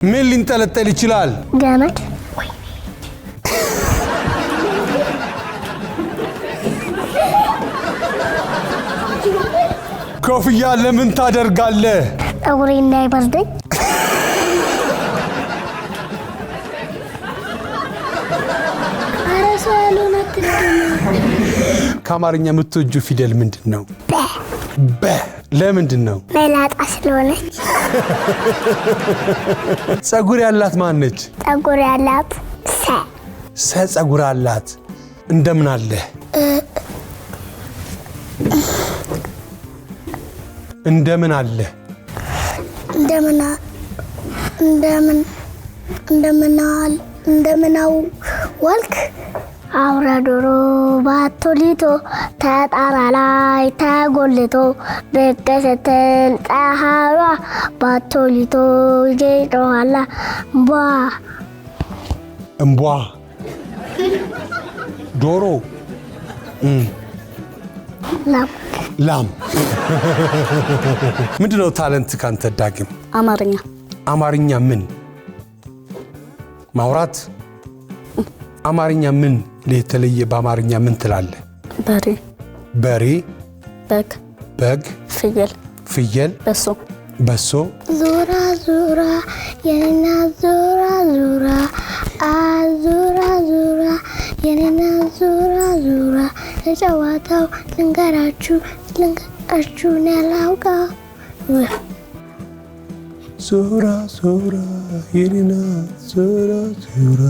ምን ሊንጠለጠል ይችላል? ገመድ ኮፍያ ለምን ታደርጋለህ? ፀጉሬ እንዳይበርደኝ። አረሳ ያሉን ከአማርኛ የምትወጂው ፊደል ምንድነው? በ ለምንድን ነው? መላጣ ስለሆነች። ፀጉር ያላት ማን ነች? ፀጉር ያላት ፀጉር አላት። እንደምን አለ? እንደምን አለ? እንደምናው ዋልክ? አውራ ዶሮ ባቶሊቶ ተጣራ ላይ ተጎልቶ ብቅ ስትል ፀሐይዋ ባቶሊቶ ይጮኻል እምቧ ዶሮ ላም ምንድነው ታለንት ካንተ ዳግም? አማርኛ ምን ማውራት? አማርኛ ምን ለተለየ? በአማርኛ ምን ትላለህ? በሬ በግ ፍየል በሶ ዙራ ዙራ የኔና ዙራ ዙራ ዙራ ዙራ የኔና ዙራ ዙራ ለጨዋታው ልንገራችሁ ያላውቃ ዙራ ዙራ የኔና ዙራ ዙራ